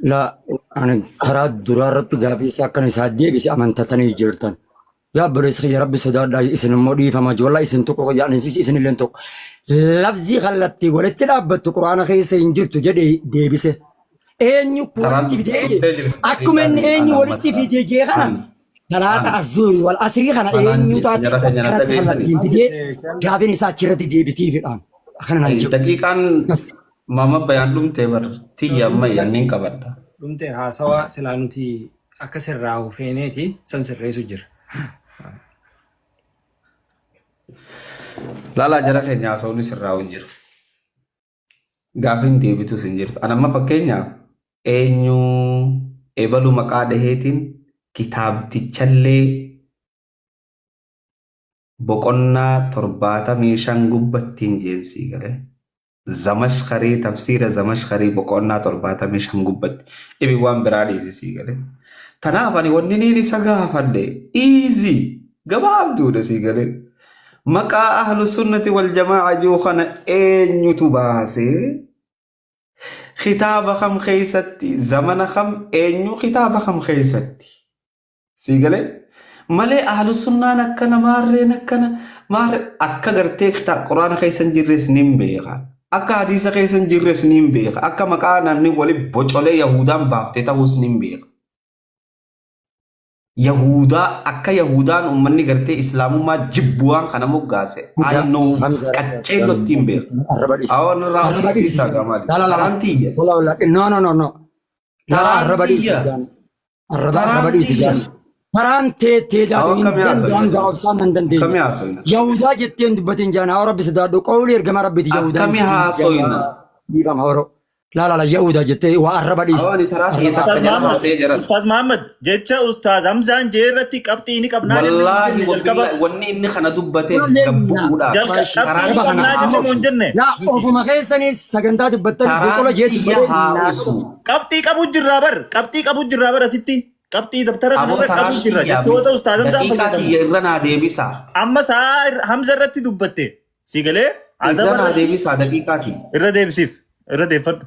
لا أنا كرات درارة قافي ساكن سادي بس أمانتتني جرتن يا بريس يا ربي صدار لا اسم مودي فما والله اسم تكو يعني اسم اللي انتو لفظي غلطتي ولت لابت القرآن خيس إنجلت جدي دي بس إني Taraan قولت في دي dhuftee jirti أكو من daqiiqaan إني ana ولت في دي جي an خنا ثلاثة an الزور والأسري خنا manaan إني jecha تاتي jara keenya na كرات dhageessani. غلطتي في دي قافي نسات دي بتي في الآن خلينا ننجو Daqiiqaan بس mama bayaan dhumtee bar tiyya amma yanniin qabadha. Dhumte haasawa silaa nuti akka sirraa hufeeneeti san sirreessu jira. Laalaa jara keenya haasawni sirraa hin jiru. Gaafiin deebitus hin jirtu. An amma fakkeenyaaf eenyu ebalu maqaa dhaheetiin kitaabtichallee boqonnaa 75 gubbattiin jeensii galee. Zamashkarii tafsiira zamashkarii boqonnaa 75 gubbatti ibi waan biraa dhiisisii galee. Tanaaf ani wanni niin isa gaafadhe easy gabaabduudha sii galee. Maqaa ahlu sunnati wal jamaa'a jiru kana eenyutu baasee kitaaba kam keessatti zamana kam eenyu kitaaba kam keessatti sii galee. Malee ahlu sunnaan akkana maarreen akkana maarree akka gartee kitaaba quraana keessan jirres nin beeka. Akka hadiisa keessan jirres nin beeka. Akka maqaa namni wali bocolee Yahudaan baaftee ta'us nin beeka. Yahudaa akka Yahudaan uummanni gartee Islaamummaa jibbuwaan kana moggaase. Annoo qaceellotti hin beeka. Awwan irraa hojjechiisaa gaamaadha. Taraan tiyya. No, no, no, no. Taraan tiyya. Taraan tiyya. Taraan tee Awwan kamii haasawina? obsaan nan dandeenya. Kamii haasawina? Yahudaa jetteen dubbatiin jaana haa rabbi sodaadhu qawli ergama rabbiiti Yahudaa. Akkamii haasawina? Dhiifama horoo. La Yahudaa jettee waa arraba dhiisa. Awwan taraa tiyya takka jala haasee jiran. Ustaz Muhammad jecha Ustaz Hamzaan jeerratti qabxii ni qabnaa Wallaahi wanni inni kana dubbate gabbuudhaaf. qabxii qabnaa jenne moo hin jenne? Yaa ofuma keessaniif sagantaa dubbattanii boqola Taraan jeetu tiyya haawisu. Qabxii qabu jirraa bar qabxii qabu jirraa bar asitti qabxii dabtara Aboo kanarra taraan qabu jirra tiyya jechoota Ustaz Hamzaan daqiiqaa fayyadamu. tiyya irra naa deebisaa. Amma saa Hamza irratti dubbatte si galee Irra naa deebisaa daqiiqaa tiyya. irra deebisiif irra deeffadhu.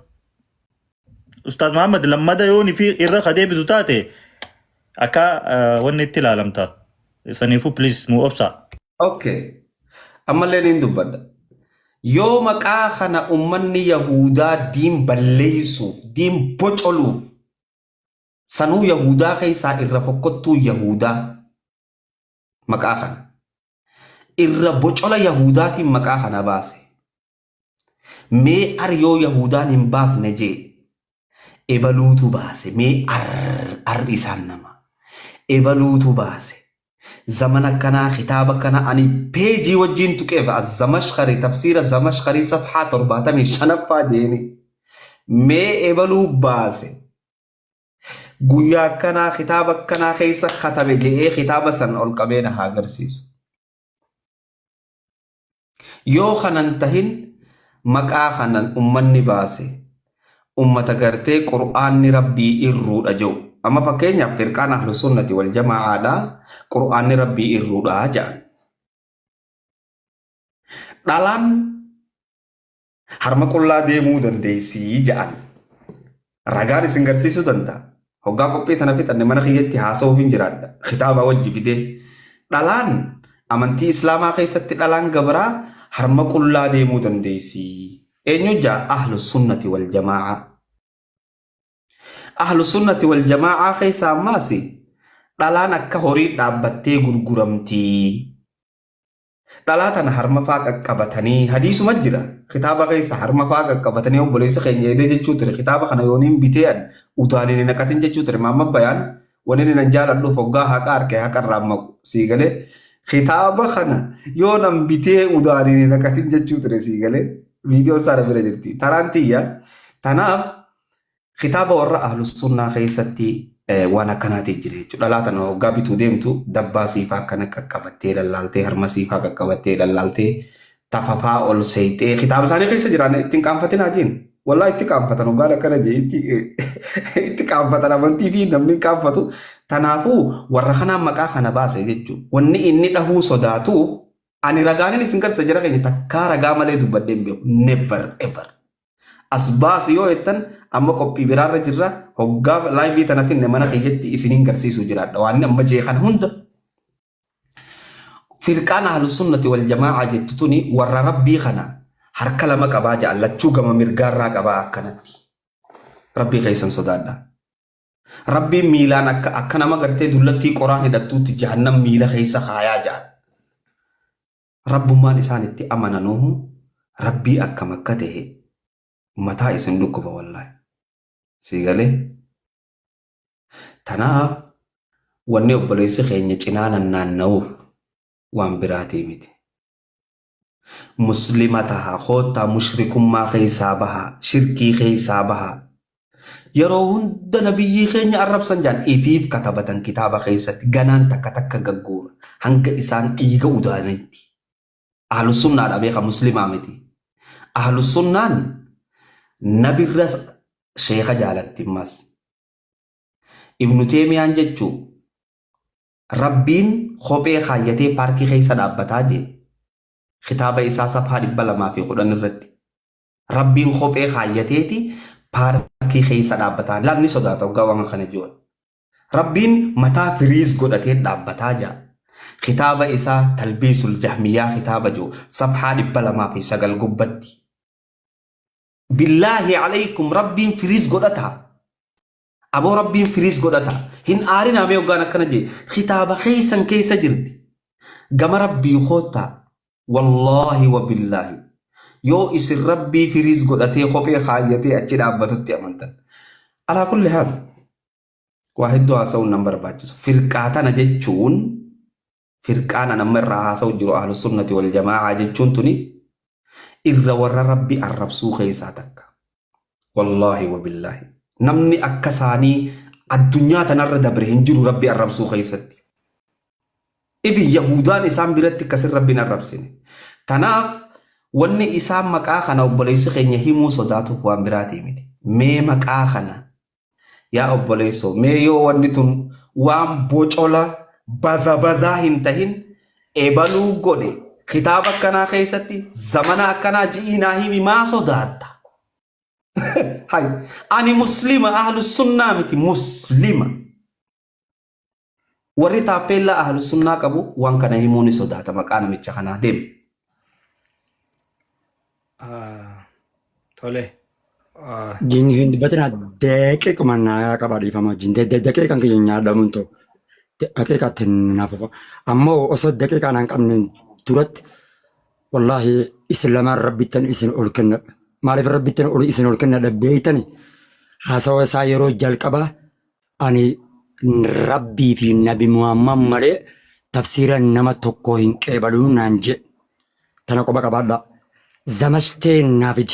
Ustaz Muhammad lammada yoon fi irra ka deebisu taate akka wanni itti ilaalamta. Saniifuu please nu obsa. Okay. Ammallee niin dubbadha. Yoo maqaa kana ummanni Yahudaa diin balleessuuf, diin bocoluuf, sanuu Yahudaa keessaa irra fokkottuu Yahudaa maqaa kana. Irra bocola Yahudaatiin maqaa kana baase. Mee ar yoo Yahudaan hin baafne jee ebaluutu baase. Mee ar isaan nama. Ebaluutu baase. Zaman akkanaa kitaaba kana ani peejii wajjin tuqeef zamashkarii tafsiira zamashkarii safhaa 75 jeeni. Mee ebaluu baase. Guyyaa akkanaa kitaaba akkanaa keessa katabe je'ee kitaaba san ol qabee na haa agarsiisu. Yoo kanan tahin maqaa kanan ummanni baase. Ummata gartee qur'aanni rabbii irruudha jiru. Amma fakkeenyaaf firqaan ahlu sunnati wal jamaa'aadha. Qur'aanni rabbii irruudha jedhan. Dhalaan harma qullaa deemuu dandeessii jedhan. Ragaan isin garsiisuu danda'a. Hoggaa qophii tana fixanne mana kiyyatti haasa'uuf hin jiraadha. Kitaaba wajji fidee. Dhalaan amantii islaamaa keessatti dhalaan gabaraa harma qullaa deemuu dandeessii. Eenyu jaa ahlu sunnati wal jamaa'a. Ahlu sunnati wal jamaa'a keessaa ammaas dhalaan akka horii dhaabbattee gurguramtii. Dhalaa tana harma faa qaqqabatanii hadiisuma jira. Kitaaba keessa harma faa qaqqabatanii obboleessa keenya eedee jechuu ture. Kitaaba kana yooniin bitee'an utaanii hin naqatin jechuu ture. Maamma bayaan wanni nan jaaladhuuf hoggaa haqa harkee haqa irraa maqu sii galee. Kitaaba kana yoo nan bitee utaanii hin naqatin jechuu ture sii galee. Viidiyoo isaa bira jirti. Taraan tiyya. Tanaaf kitaaba warra ahlus sunnaa keessatti waan akkanaati jira jechuudha. Dhalaa tana hoggaa bituu deemtu dabbaa siifaa akkana qaqqabattee lallaaltee harma siifaa qaqqabattee lallaaltee tafafaa ol seeyxee kitaaba isaanii keessa jiraan ittiin qaanfatinaa jiin. Wallaa itti qaanfatan hoggaan akkana jee itti qaanfatan amantii fi namni qaanfatu. Tanaafuu warra kanaan maqaa kana baase jechuudha. Wanni inni dhahuu sodaatuuf ani ragaanin isin garsa jira keenya takkaa ragaa malee dubbadhee hin beeku. Never ever. As baasi yoo jettan amma qophii biraarra jirra hoggaa laayivii tana finne mana kiyyetti isiniin garsiisuu jiraadha waan amma jee kana hunda firqaan ahlus sunnati wal jamaa'a jettu tuni warra rabbii kana harka lama qabaa jaallachuu gama mirgaarraa qabaa akkanatti rabbii keessan sodaadha rabbiin miilaan akka nama gartee dullattii qoraan hidhattuutti jahannam miila keessa kaayaa ja'a rabbummaan isaan itti amananuhu rabbii akkam akka ta'e mataa isin dhukkuba wallaahi siigalee tanaaf wanni obboleessi keenya cinaa naanna'uuf waan biraatii miti muslima tahaa hoottaa mushrikummaa keessaa bahaa shirkii keessaa bahaa yeroo hunda nabiyyii keenya arrabsan jaan ifiif katabatan kitaaba keessatti ganaan takka takka gaggoora hanga isaan dhiiga udaanitti ahlus sunnaadha beeka muslimaa miti ahlus sunnaan nabirra sheeka jaalattimmas ibnu teemiyaan jechuu rabbiin kophee kaayyatee paarkii keessa dhaabbataa jee kitaaba isaa safhaa 210 irratti rabbiin kophee kaayyateeti paarkii keessa dhaabbataa lamni sodaata hoggaa waan kana jiru rabbiin mataa firiis godhatee dhaabbataa jaa kitaaba isaa talbiisul jahmiyaa kitaaba jiru safhaa 209 gubbatti billaahi alaykum rabbiin firiis godhata aboo rabbiin firiis godhata hin aarinaa mee hoggaan akkana jee kitaaba keessan keessa jirti gama rabbii koottaa wallaahi wa billaahi yoo isin rabbii firiis godhatee kophee kaayyatee achi dhaabbatutti amantan alaa kulli haal waa hedduu haasa'uun nan barbaachisu firqaatana jechuun firqaana nama irraa haasa'u jiru ahlus sunnati wal jamaa'a jechuun tuni irra warra rabbi arrabsuu keessaa takka wallaahi wa billaahi namni akka isaanii addunyaa tanarra dabre hin jiru rabbi arrabsuu keessatti ibi yahudaan isaan biratti akkasin rabbiin arrabsine tanaaf wanni isaan maqaa kana obboleessi keenya himuu sodaatuuf waan biraatii miti mee maqaa kana yaa obboleessoo mee yoo wanni tun waan bocola bazabazaa hin tahin ebaluu godhe kitaaba akkanaa keessatti zamana akkanaa ji'inaa himi maa sodaatta hay ani muslima ahlus sunnaa miti muslima warri taappellaa ahlus sunnaa qabu waan kana himuu ni sodaata maqaa namicha kanaa deemu tole Jin hindi batina deke kumana kabadi fama jin deke kan kenya ada munto deke katen nafa ammo oso deke kanan kamne turat wallahi islam rabbitan isin ulkenna malif rabbitan ul isin ulkenna da beitani hasawa sayro jalqaba ani rabbi fi nabi muhammad mare tafsiran nama tokko hin qebalu nanje tanako bakabada zamashte nafij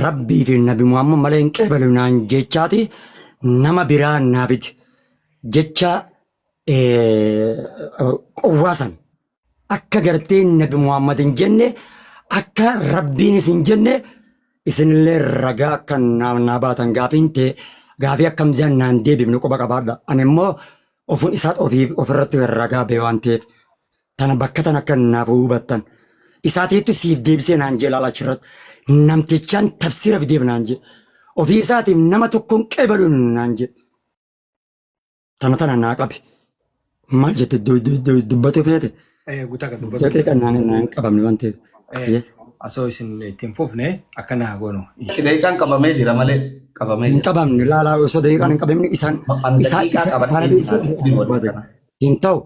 rabbii fi nabi muhammad malee hin qeebalu naan jechaati nama biraa naafid jecha qowwaasan akka gartee nabi muhammad hin jenne akka rabbiinis hin jenne isinillee ragaa akka naa baatan gaafii akkam zan naan deebifnu quba qabaadha ani immoo ofun isaat ofirratti ragaa bee waan ta'eef tana bakka tan akka naaf hubattan isaatiitti siif deebisee naan jee laala achirratti namtichaan tafsira fideef naan jee ofii isaatiif nama tokkoon qeebaluun naan jee tana naa qabe maal jette dubbatu feete guutaa kan jaqee kan naan qabamne waan ta'eef asoo isin ittiin fufne akka naa goonu daqiiqaan qabamee jira malee qabamee hin qabamne laalaa osoo daqiiqaan hin qabamne isaan hin ta'u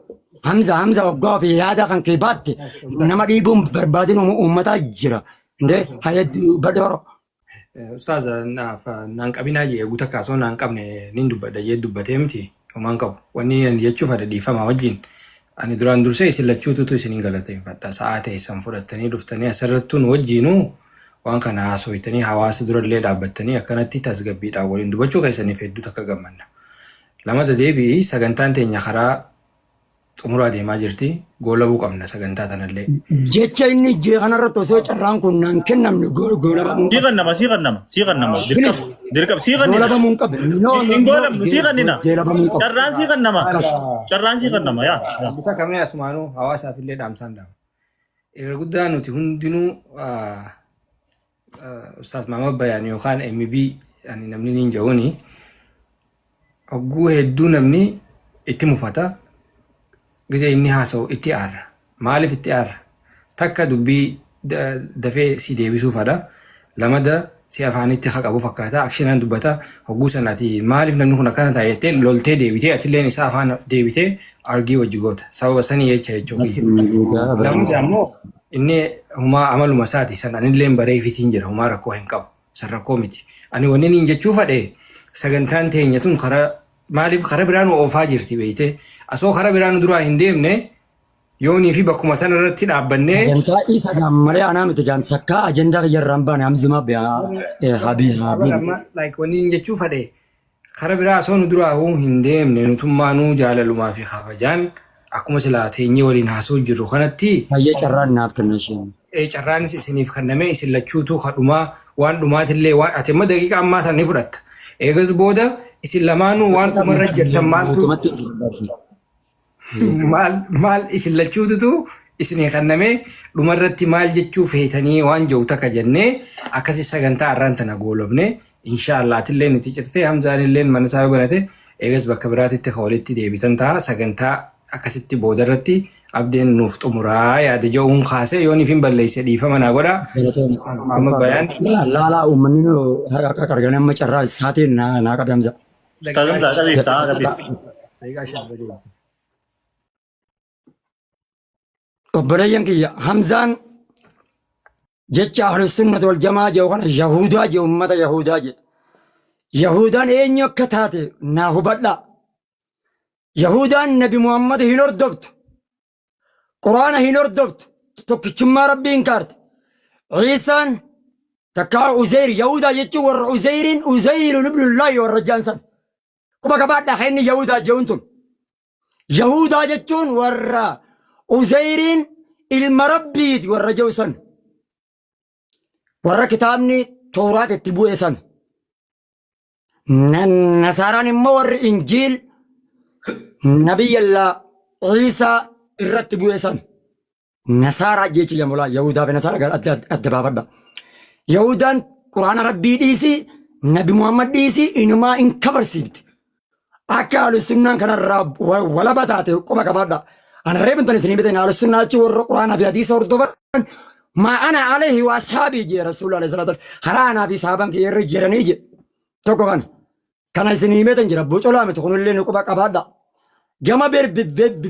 Hamza waggaa fi yaada kan kee baatte nama dhiibuun barbaadin uummataa jira. Indee hayyadduu badoro. Ustaaz naan qabinaa jee guutaa kaasoo naan qabne nin dubbadha jee dubbatee miti homaan qabu. Wanni jechuuf adda dhiifama wajjin ani duraan dursee isin lachuututu isiniin galateeffadha. Sa'aa ta'e san fudhattanii dhuftanii asirrattuun wajjinuu waan kana haasofitanii hawaasa durallee dhaabbattanii akkanatti tasgabbiidhaan waliin dubbachuu keessaniif hedduu takka gammanna. Lamata deebii sagantaan teenya karaa xumuraa deemaa jirti goolabuu qabna sagantaa tanallee. Jecha inni jee kanarratti osoo carraan kun naan kennamne goolabamuu qabna. Sii kannama. Dirqam sii kannina. Goolabamuu qabna. Hin goolabnu sii kannina. Goolabamuu qabna. Carraan sii kannama. Carraan sii kannama yaa. Bitaa kamee asumaanuu hawaasaaf illee dhaamsaan dhaama. Irra guddaa nuti hundinuu Ustaaz Maamad Bayaan yookaan MB ani namni niin ja'uuni hogguu hedduu namni itti mufata gizee inni haasa'u itti aarra maaliif itti aarra takka dubbii dafee si deebisuufadha lamada si afaanitti haqabu fakkaata akshinaan dubbata hogguu sanaati maaliif namni kun akkana taa'ettee loltee deebitee atilleen isaa afaan deebitee argii wajji goota sababa sanii jecha jechuudha lamada ammoo inni humaa amaluma isaati san anilleen baree fitiin jira humaa rakkoo hin qabu san rakkoo miti ani wanni niin jechuu fadhe sagantaan teenya tun karaa maaliif karaa biraan oofaa jirti beeyte asoo karaa biraan duraa hin deemne yoonii fi bakkuma tan irratti dhaabbannee Jantaa isa gammalee anaa miti jan takka ajandaa fayyarraan baane hamzuma habii. like wanni jechuu fadhe karaa biraa asoo nu duraa hin deemne nutummaanuu jaalalumaa fi kabajaan akkuma silaa teenyee waliin haasoo jirru kanatti Fayyee carraan naaf kenna isheen. carraanis isiniif kenname isin lachuutu kadhumaa waan dhumaatillee waan ati immoo daqiiqa ammaa tan ni fudhatta eegas booda isin lamaanuu waan dhumarra jettan maal isin lachuututu isinii kenname dhumarratti maal jechuu feetanii waan jiru takka jennee akkasi sagantaa arraan tana goolobne inshaallah atillee nuti cirtee hamzaanillee mana isaa banate eegas bakka biraatitti ka walitti deebitan ta'a sagantaa akkasitti boodarratti abdeen nuuf xumuraa yaada ja'uun kaase yoonii fi balleesse dhiifama naa godha. Amma bayaan. Laalaa uummanni akka argan amma carraa isaatiin naa qabe hamza. Obboleeyyan kiyya hamzaan jecha ahlusunnati wal jamaa jedhu kana yahudaa jedhu ummata yahudaa jedhu. Yahudaan eenyu akka taate naa hubadhaa. Yahudaan nabi Muhammad hin hordoftu. Quraana hin hordoftu. Tokkichummaa rabbiin kaarte. Ciisaan takkaa Uzeyr Yahudaa jechuun warra Uzeyriin ibnullaahi warra jaansan. Quba qabaadhaa kan inni Yahudaa jechuun tun. Yahudaa jechuun warra Uzeyriin ilma rabbiiti warra jechuun. Warra kitaabni Tooraat itti bu'e san. Nasaaraan immoo warri Injiil nabiyyallaa Ciisaa irratti bu'e san. Nasaaraa jechi jamulaa Yahudaa fi Nasaaraa gara adda baafadha. Yahudaan Quraana Rabbii dhiisii Nabi Muhammad dhiisii inumaa hin kabarsiifti. Akka ahlusunnaan kanarraa walaba taate quba qabaadha. Ana reebintan isinii bitan ahlusunnaa jechuun warra Quraanaa fi hadiisa hordofan maa ana alayhi wa ashaabii jee Rasuulli alayhi salaatu karaa anaa fi saaban kiyya irra jiranii je tokko kana isinii bitan jira bocolaa miti kunillee ni quba qabaadha. Gama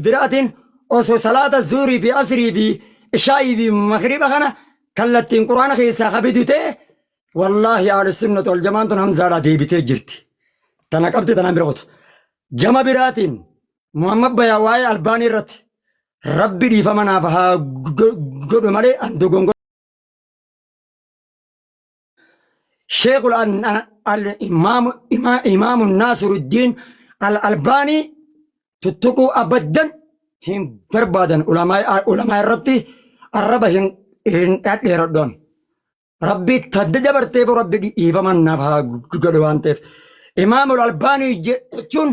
biraatiin osoo salaata zuurii fi asrii fi ishaayii fi magriba kana kallattiin quraana keessaa qabidu ta'e wallaahi ahlusunnati wal jamaan tun hamzaadhaa deebitee jirti. Tana qabdi tana bira qotu. Gama biraatiin Muhammad Bayaa waa'ee Albaanii irratti rabbi dhiifama naaf haa godhu malee andogongo. Sheekul imaamu Naasiruddin Albaanii tuttuquu abaddan hin barbaadan ulamaa irratti arraba hin dheeradhoon. Rabbi tadda dabarteef rabbi dhiifama naaf haa godhu waan ta'eef. Imaamul Albaanii jechuun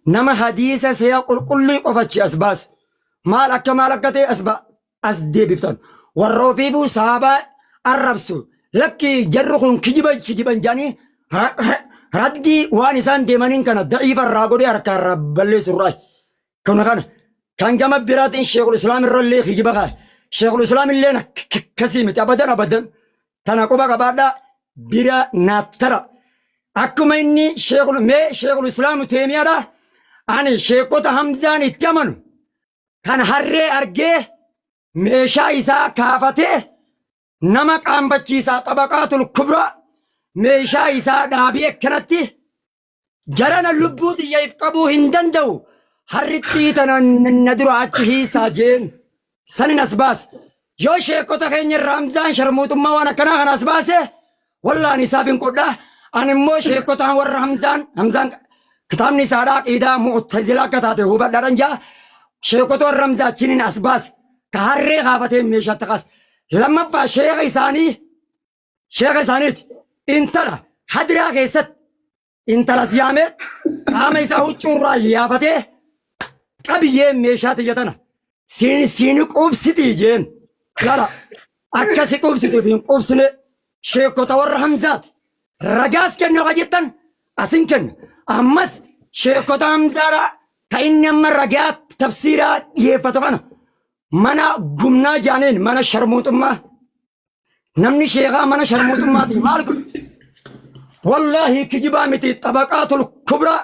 nama hadiisa seera qulqulluu qofachi as baasu. Maal akka ta'e as deebiftan. Warra ofiifuu sahabaa arrabsu. Lakki jarri kun kijiban jaanii raddii waan isaan deemaniin kana da'iifa irraa godhee harkaa irraa balleessu irraa. Kana kan gama biraatiin Sheekul Islaam irrallee kijiba kaa'e. Sheekul Islaam illee akkasii miti abadan. Tana quba qabaadhaa bira naattara. Akkuma inni Sheekul Islaam Teemiyaadha. Ani sheekota Hamzaan itti amanu. Kan harree argee meeshaa isaa kaafatee nama qaambachiisaa xabaqaatul kubraa meeshaa isaa dhaabee akkanatti jarana lubbuu xiyyeef qabuu hin danda'u. Harrittii tana na dura achi hiisaa jeen sanin as baase. Yoo sheekota keenya irraa Hamzaan sharmuutummaa waan akkanaa kan as baase wallaan isaaf hin qodhaa. Ani immoo sheekotaan warra Hamzaan kitaabni isaadhaa qiidaa mu'tazilaa akka taate hubadhaadhaan jaa sheekota warra Hamzaa achiniin as baase ka harree kaafatee meeshaatti qas. Lammaffaa sheeka isaaniiti intala hadiraa keessatti intala siyaamee qaama isaa huccuurraa yaafatee qabiyyee meeshaa xiyyatana siini qubsitii jeen lala akkasi qubsitiif hin qubsine sheekota warra Hamzaati. رجاس كنا وجدتن أسنكن أمس شيخوتا همزارا كأني أما رجات تفسيرات يفتونا منا قمنا جانين منا شرموت ما نمني شيخا منا شرموت ما دي مالكم والله كجبا متي طبقات الكبرى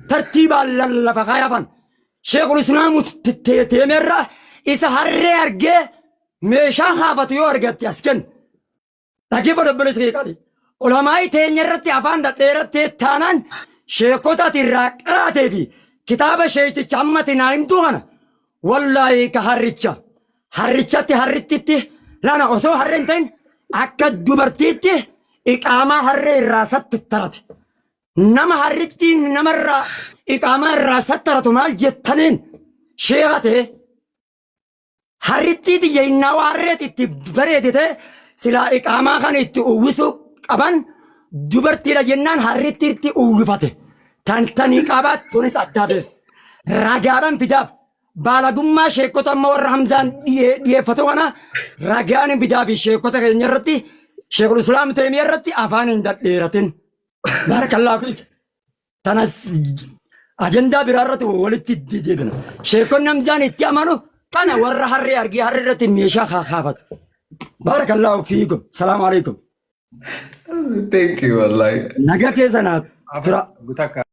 ترتيبا للفقايفا شيخ الإسلام تيمرة إذا هرّي أرجع مشا خافت يورجت يسكن تجيب ربنا تريكادي علماء تينيرت أفان دتيرت تانان شيخوتا تراك في كتاب شيخ جمّة نايم توهنا والله كهرّيتشا هرّيتشا تهرّيتتي لانا أسو هرّنتين أكد دبرتيتي إقامة هرّي راست ترت نما هرّيتي نمرة إقامة راست ترت مال جتنين شيخته هرّيتي دي جينا وارّيت تبريدته سلا إقامة كان يتوّسو أبان دبرتي لجنان هرّيتي تأوّفته تانتني قابات تونس أدابه راجعان فيداف بالغما شيكوتا مور رمضان يفتوانا راجعان فيداف شيكوتا كنيرتي شيخ الإسلام تيميرتي أفان ديرتين بارك الله فيك تنس أجندة برارة ولدت ديبنا شيكون نمزان اتيامانو أنا ورا هرّي أرجع هرّي رتي ميشا خافت بارك الله فيكم السلام عليكم Thank you والله. نجا كيسنا Gutakka.